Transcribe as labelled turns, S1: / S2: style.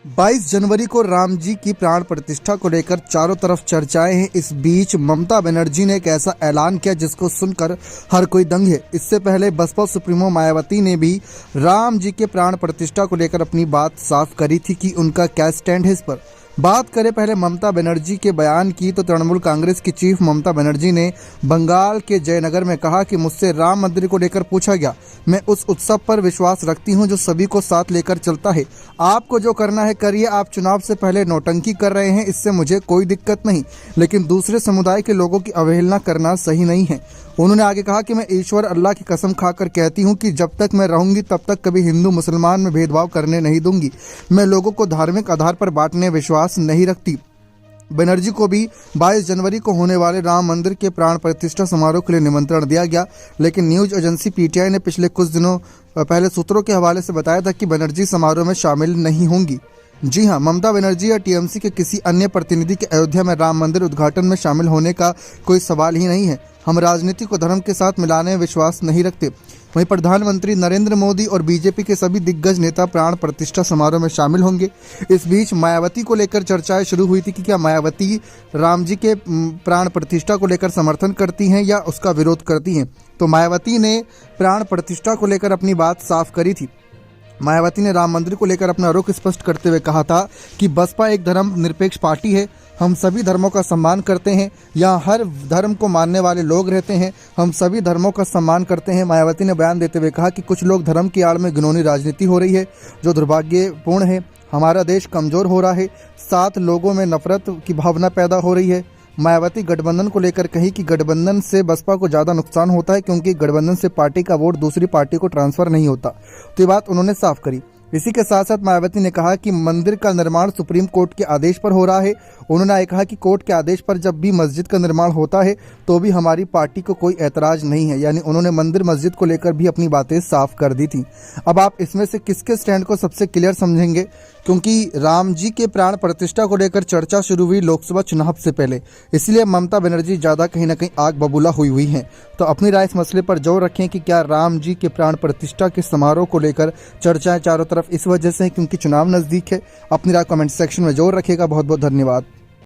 S1: 22 जनवरी को राम जी की प्राण प्रतिष्ठा को लेकर चारों तरफ चर्चाएं हैं। इस बीच ममता बनर्जी ने एक ऐसा ऐलान किया जिसको सुनकर हर कोई दंग है। इससे पहले बसपा सुप्रीमो मायावती ने भी राम जी के प्राण प्रतिष्ठा को लेकर अपनी बात साफ करी थी कि उनका क्या स्टैंड है इस पर। बात करें पहले ममता बनर्जी के बयान की तो तृणमूल कांग्रेस की चीफ ममता बनर्जी ने बंगाल के जयनगर में कहा कि मुझसे राम मंदिर को लेकर पूछा गया। मैं उस उत्सव पर विश्वास रखती हूं जो सभी को साथ लेकर चलता है। आपको जो करना है करिए। आप चुनाव से पहले नौटंकी कर रहे हैं, इससे मुझे कोई दिक्कत नहीं, लेकिन दूसरे समुदाय के लोगों की अवहेलना करना सही नहीं है। उन्होंने आगे कहा कि मैं ईश्वर अल्लाह की कसम खाकर कहती हूं कि जब तक मैं रहूंगी तब तक कभी हिंदू मुसलमान में भेदभाव करने नहीं दूंगी। मैं लोगों को धार्मिक आधार पर बांटने विश्वास नहीं रखती। बनर्जी को भी 22 जनवरी को होने वाले राम मंदिर के प्राण प्रतिष्ठा समारोह के लिए निमंत्रण दिया गया, लेकिन न्यूज एजेंसी पीटीआई ने पिछले कुछ दिनों पहले सूत्रों के हवाले से बताया था कि बनर्जी समारोह में शामिल नहीं होंगी। जी हां, ममता बनर्जी या टीएमसी के किसी अन्य प्रतिनिधि के अयोध्या में राम मंदिर उद्घाटन में शामिल होने का कोई सवाल ही नहीं है। हम राजनीति को धर्म के साथ मिलाने में विश्वास नहीं रखते। वहीं प्रधानमंत्री नरेंद्र मोदी और बीजेपी के सभी दिग्गज नेता प्राण प्रतिष्ठा समारोह में शामिल होंगे। इस बीच मायावती को लेकर चर्चाएं शुरू हुई थी कि क्या मायावती राम जी के प्राण प्रतिष्ठा को लेकर समर्थन करती हैं या उसका विरोध करती हैं। तो मायावती ने प्राण प्रतिष्ठा को लेकर अपनी बात साफ करी थी। मायावती ने राम मंदिर को लेकर अपना रुख स्पष्ट करते हुए कहा था कि बसपा एक धर्म निरपेक्ष पार्टी है। हम सभी धर्मों का सम्मान करते हैं। यहाँ हर धर्म को मानने वाले लोग रहते हैं। हम सभी धर्मों का सम्मान करते हैं। मायावती ने बयान देते हुए कहा कि कुछ लोग धर्म की आड़ में घिनौनी राजनीति हो रही है जो दुर्भाग्यपूर्ण है। हमारा देश कमजोर हो रहा है, साथ लोगों में नफरत की भावना पैदा हो रही है। मायावती गठबंधन को लेकर कही कि गठबंधन से बसपा को ज़्यादा नुकसान होता है क्योंकि गठबंधन से पार्टी का वोट दूसरी पार्टी को ट्रांसफर नहीं होता। तो ये बात उन्होंने साफ करी। इसी के साथ साथ मायावती ने कहा कि मंदिर का निर्माण सुप्रीम कोर्ट के आदेश पर हो रहा है। उन्होंने कहा कि कोर्ट के आदेश पर जब भी मस्जिद का निर्माण होता है तो भी हमारी पार्टी को कोई ऐतराज नहीं है। यानी उन्होंने मंदिर मस्जिद को लेकर भी अपनी बातें साफ कर दी थी। अब आप इसमें से किसके स्टैंड को सबसे क्लियर समझेंगे, क्योंकि राम जी के प्राण प्रतिष्ठा को लेकर चर्चा शुरू हुई लोकसभा चुनाव से पहले, इसलिए ममता बनर्जी ज़्यादा कहीं ना कहीं आग बबूला हुई हैं। तो अपनी राय इस मसले पर जोर रखें कि क्या राम जी के प्राण प्रतिष्ठा के समारोह को लेकर चर्चाएं चारों तरफ इस वजह से है क्योंकि चुनाव नज़दीक है। अपनी राय कमेंट सेक्शन में जोर रखिएगा। बहुत बहुत धन्यवाद।